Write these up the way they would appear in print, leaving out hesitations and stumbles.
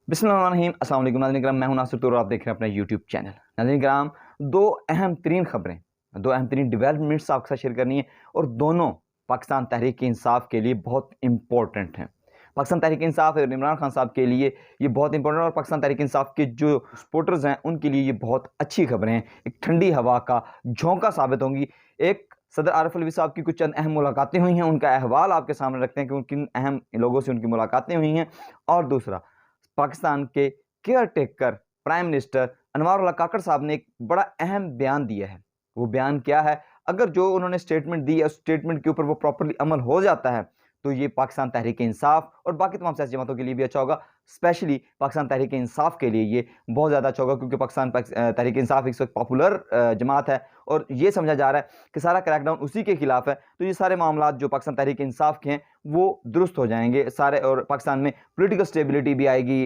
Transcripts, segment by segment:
बिस्मिल्लाहिर्रहमानिर्रहीम। अस्सलाम वालेकुम नाज़रीन किराम, मैं हूं नासिर तौर और आप देख रहे हैं अपना यूट्यूब चैनल। नाज़रीन किराम, दो अहम तरीन खबरें, दो अहम तरीन डेवलपमेंट्स आपके साथ शेयर करनी है और दोनों पाकिस्तान तहरीक इंसाफ के लिए बहुत इंपॉर्टेंट हैं। पाकिस्तान तहरीक इंसाफ और इमरान खान साहब के लिए ये बहुत इंपॉर्टेंट और पाकिस्तान तहरीक इंसाफ के जो सपोर्टर्स हैं उनके लिए ये बहुत अच्छी खबरें हैं। एक ठंडी हवा का झोंका साबित होंगी। एक सदर आरिफ अलवी साहब की कुछ चंद अहम मुलाकातें हुई हैं, उनका अहवाल आपके सामने रखते हैं कि किन अहम लोगों से उनकी मुलाकातें हुई हैं। और दूसरा, पाकिस्तान के केयर टेकर प्राइम मिनिस्टर अनवारुल्लाह काकड़ साहब ने एक बड़ा अहम बयान दिया है। वो बयान क्या है? अगर जो उन्होंने स्टेटमेंट दी है उस स्टेटमेंट के ऊपर वो प्रॉपर्ली अमल हो जाता है तो ये पाकिस्तान तहरीक इंसाफ और बाकी तमाम सियासी जमातों के लिए भी अच्छा होगा। स्पेशली पाकिस्तान तहरीक इंसाफ के लिए ये बहुत ज़्यादा अच्छा होगा, क्योंकि पाकिस्तान तहरीक इंसाफ इस वक्त पॉपुलर जमात है और ये समझा जा रहा है कि सारा क्रैकडाउन उसी के खिलाफ है। तो ये सारे मामला जो पाकिस्तान तहरीक इंसाफ के हैं वो दुरुस्त हो जाएंगे सारे, और पाकिस्तान में पॉलिटिकल स्टेबिलिटी भी आएगी,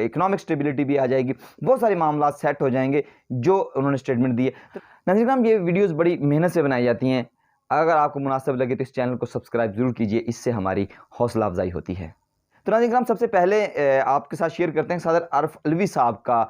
इकोनॉमिक स्टेबिलिटी भी आ जाएगी, बहुत सारे मामला सेट हो जाएंगे जो उन्होंने स्टेटमेंट दी है। तो नाज़रीन, ये वीडियोस बड़ी मेहनत से बनाई जाती हैं। अगर आपको मुनासिब लगे तो इस चैनल को सब्सक्राइब जरूर कीजिए, इससे हमारी हौसला अफजाई होती है। तो नाज़रीन, सबसे पहले आपके साथ शेयर करते हैं सदर आरिफ अलवी साहब का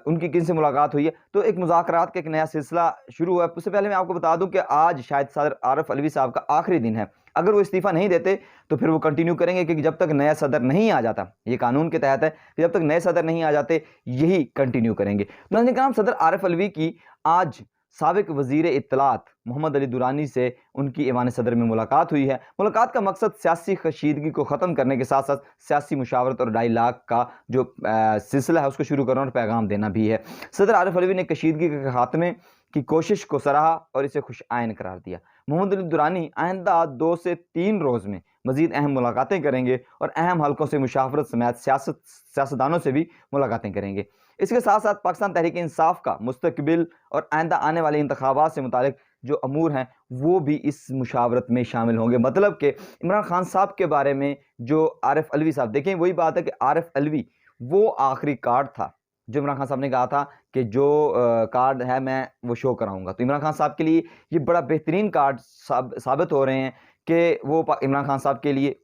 उनकी किन से मुलाकात हुई है। तो एक मुज़ाकरात का एक नया सिलसिला शुरू हुआ है। उससे पहले मैं आपको बता दूं कि आज शायद सदर आरिफ अलवी साहब का आखिरी दिन है। अगर वो इस्तीफ़ा नहीं देते तो फिर वो कंटिन्यू करेंगे, क्योंकि जब तक नया सदर नहीं आ जाता, ये कानून के तहत है कि जब तक नए सदर नहीं आ जाते यही कंटिन्यू करेंगे। तो नाज़रीन, सदर आरिफ अलवी की आज साबिक वज़ीर इत्तलात मोहम्मद अली दुरानी से उनकी ऐवान सदर में मुलाकात हुई है। मुलाकात का मकसद सियासी कशीदगी को ख़त्म करने के साथ साथ सियासी मुशावरत और डायलॉग का जो सिलसिला है उसको शुरू करना और पैगाम देना भी है। सदर आरिफ अलवी ने कशीदगी के खात्मे की कोशिश को सराहा और इसे खुश आइन करार दिया। मोहम्मद अली दुरानी आइंदा 2 से 3 रोज़ में मज़ीद अहम मुलाकातें करेंगे और अहम हलकों से मुशावरत समेत सियासतदानों से भी मुलाकातें करेंगे। इसके साथ साथ पाकिस्तान तहरीक इंसाफ का मुस्तकबिल और आइंदा आने वाले इंतखाबात से मुतालिक जो अमूर हैं वो भी इस मुशावरत में शामिल होंगे। मतलब कि इमरान खान साहब के बारे में जो आरिफ अलवी साहब, देखें वही बात है कि आरिफ अलवी वो आखिरी कार्ड था जो इमरान खान साहब ने कहा था कि जो कार्ड है मैं वो शो कराऊंगा। तो इमरान खान साहब के लिए ये बड़ा बेहतरीन कार्ड साबित हो रहे हैं कि वो इमरान खान साहब के लिए,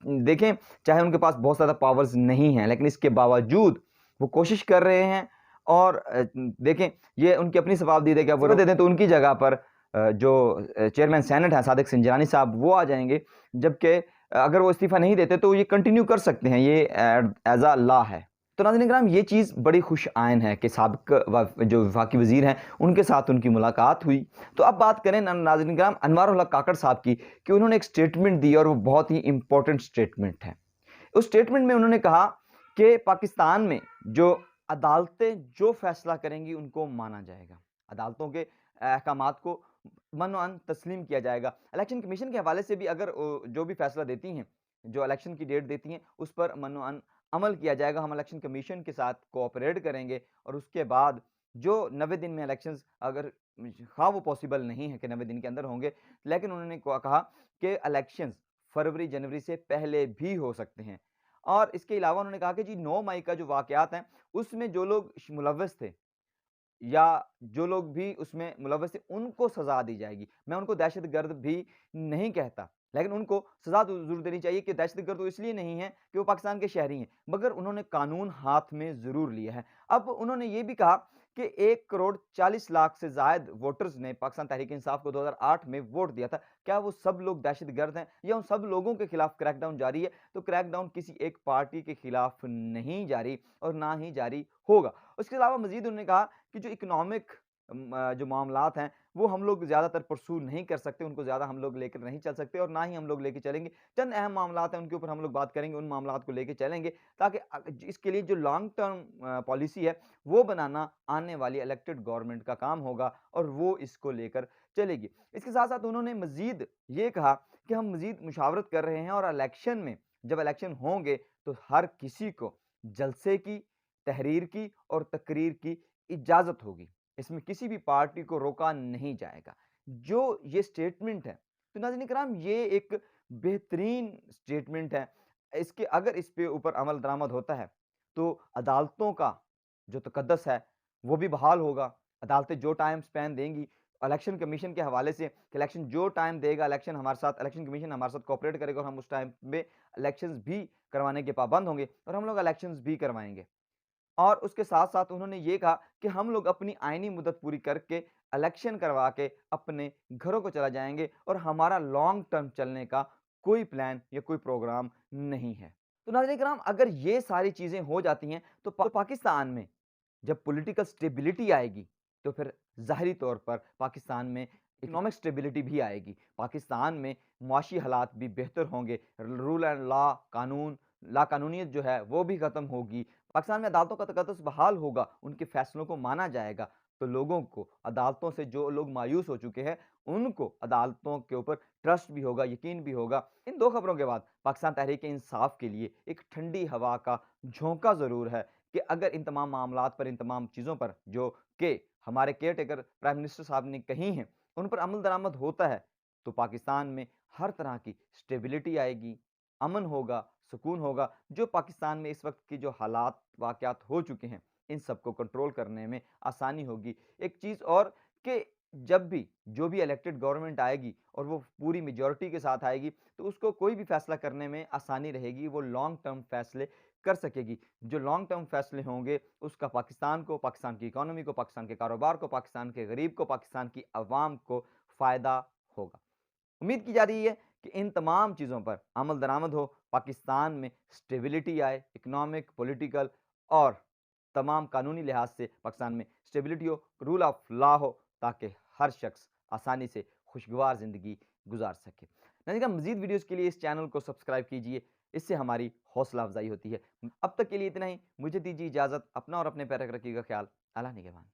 देखें चाहे उनके पास बहुत ज़्यादा पावर्स नहीं हैं लेकिन इसके बावजूद वो कोशिश कर रहे हैं। और देखें ये उनकी अपनी सवाबदीद है कि वो दे दें तो उनकी जगह पर जो चेयरमैन सेनेट हैं सादिक सिंजरानी साहब वो आ जाएंगे, जबकि अगर वो इस्तीफ़ा नहीं देते तो ये कंटिन्यू कर सकते हैं, ये एज अ लॉ है। तो नाज़रीन किराम, ये चीज़ बड़ी खुश आइन है कि साबिक जो वफाकी वज़ीर हैं उनके साथ उनकी मुलाकात हुई। तो अब बात करें नाज़रीन किराम अनवारुल्लाह काकड़ साहब की, कि उन्होंने एक स्टेटमेंट दी और वो बहुत ही इंपॉर्टेंट स्टेटमेंट है। उस स्टेटमेंट में उन्होंने कहा कि पाकिस्तान में जो अदालतें जो फैसला करेंगी उनको माना जाएगा, अदालतों के अहकामात को मनो-अन तस्लीम किया जाएगा। इलेक्शन कमीशन के हवाले से भी अगर जो भी फैसला देती हैं, जो इलेक्शन की डेट देती हैं उस पर मनो-अन अमल किया जाएगा। हम इलेक्शन कमीशन के साथ कोऑपरेट करेंगे और उसके बाद जो 90 दिन में इलेक्शंस, अगर हाँ वो पॉसिबल नहीं है कि 90 दिन के अंदर होंगे, लेकिन उन्होंने कहा कि इलेक्शंस फरवरी जनवरी से पहले भी हो सकते हैं। और इसके अलावा उन्होंने कहा कि जी 9 मई का जो वाक़यात हैं उसमें जो लोग मुलव्वस थे या जो लोग भी उसमें मुलव्वस थे उनको सज़ा दी जाएगी। मैं उनको दहशतगर्द भी नहीं कहता, लेकिन उनको सज़ा तो ज़रूर देनी चाहिए कि दहशतगर्द तो इसलिए नहीं है कि वो पाकिस्तान के शहरी हैं, मगर उन्होंने कानून हाथ में ज़रूर लिया है। अब उन्होंने ये भी कहा कि 1 करोड़ 40 लाख से ज़ायद वोटर्स ने पाकिस्तान तहरीक इंसाफ को 2008 में वोट दिया था। क्या वो सब लोग दहशतगर्द हैं या उन सब लोगों के खिलाफ क्रैकडाउन जारी है? तो क्रैकडाउन किसी एक पार्टी के खिलाफ नहीं जारी और ना ही जारी होगा। उसके अलावा मज़ीद उन्होंने कहा कि जो इकोनॉमिक जो मामलात हैं वो हम लोग ज़्यादातर परसू नहीं कर सकते, उनको ज़्यादा हम लोग लेकर नहीं चल सकते और ना ही हम लोग लेके चलेंगे। चंद अहम मामलात हैं उनके ऊपर हम लोग बात करेंगे, उन मामलात को लेके चलेंगे ताकि इसके लिए जो लॉन्ग टर्म पॉलिसी है वो बनाना आने वाली इलेक्टेड गवर्नमेंट का काम होगा और वो इसको लेकर चलेगी। इसके साथ-साथ उन्होंने मज़ीद ये कहा कि हम मज़ीद मुशावरत कर रहे हैं और इलेक्शन में जब इलेक्शन होंगे तो हर किसी को जलसे की, तहरीर की और तकरीर की इजाज़त होगी। इसमें किसी भी पार्टी को रोका नहीं जाएगा। जो ये स्टेटमेंट है, तो नाज़रीन किराम ये एक बेहतरीन स्टेटमेंट है। इसके अगर इस पे ऊपर अमल दरामद होता है, तो अदालतों का जो तकद्दस है, वो भी बहाल होगा। अदालतें जो टाइम स्पैन देंगी, इलेक्शन कमीशन के हवाले से कि इलेक्शन जो टाइम देगा, इलेक्शन कमीशन हमारे साथ कोऑपरेट करेगा और हम उस टाइम में इलेक्शंस भी करवाने के पाबंद होंगे और हम लोग इलेक्शंस भी करवाएंगे। और उसके साथ-साथ उन्होंने ये कहा कि हम लोग अपनी आईनी मुद्दत पूरी करके इलेक्शन करवा के अपने घरों को चला जाएँगे और हमारा लॉन्ग टर्म चलने का कोई प्लान या कोई प्रोग्राम नहीं है। तो नाज़रीन किराम, अगर ये सारी चीज़ें हो जाती हैं तो पाकिस्तान में जब पॉलिटिकल स्टेबिलिटी आएगी, तो फिर ज़ाहिरी तौर पर पाकिस्तान में इकोनॉमिक स्टेबिलिटी भी आएगी। पाकिस्तान में मुआशी हालात भी बेहतर होंगे, रूल एंड लॉ, कानून लाकानूनियत जो है वो भी ख़त्म होगी। पाकिस्तान में अदालतों का तक़द्दुस बहाल होगा, उनके फ़ैसलों को माना जाएगा। तो लोगों को अदालतों से जो लोग मायूस हो चुके हैं, उनको अदालतों के ऊपर ट्रस्ट भी होगा, यकीन भी होगा। इन 2 ख़बरों के बाद पाकिस्तान तहरीक-ए-इंसाफ़ के लिए एक ठंडी हवा का झोंका ज़रूर है कि अगर इन तमाम मामलात पर, इन तमाम चीज़ों पर जो कि हमारे केयरटेकर प्राइम मिनिस्टर साहब ने कही हैं, उन पर अमल दरामद होता है, तो पाकिस्तान में हर तरह की स्टेबिलिटी आएगी, अमन होगा, सुकून होगा। जो पाकिस्तान में इस वक़्त की जो हालात वाक़यात हो चुके हैं, इन सबको कंट्रोल करने में आसानी होगी। एक चीज़ और कि जब भी जो भी इलेक्टेड गवर्नमेंट आएगी और वो पूरी मेजॉरिटी के साथ आएगी, तो उसको कोई भी फ़ैसला करने में आसानी रहेगी, वो लॉन्ग टर्म फ़ैसले कर सकेगी। जो लॉन्ग टर्म फ़ैसले होंगे, उसका पाकिस्तान को, पाकिस्तान की इकोनॉमी को, पाकिस्तान के कारोबार को, पाकिस्तान के गरीब को, पाकिस्तान की अवाम को फ़ायदा होगा। उम्मीद की जा रही है कि इन तमाम चीज़ों पर अमल दरामद हो, पाकिस्तान में स्टेबिलिटी आए, इकोनॉमिक, पॉलिटिकल और तमाम कानूनी लिहाज से पाकिस्तान में स्टेबिलिटी हो, रूल ऑफ लॉ हो, ताकि हर शख्स आसानी से खुशगवार ज़िंदगी गुजार सके। नाज़रीन, मज़ीद वीडियोज़ के लिए इस चैनल को सब्सक्राइब कीजिए, इससे हमारी हौसला अफ़ज़ाई होती है। अब तक के लिए इतना ही, मुझे दीजिए इजाज़त। अपना और अपने प्यारे का रखिएगा ख़्याल। अल्लाह निगहबान।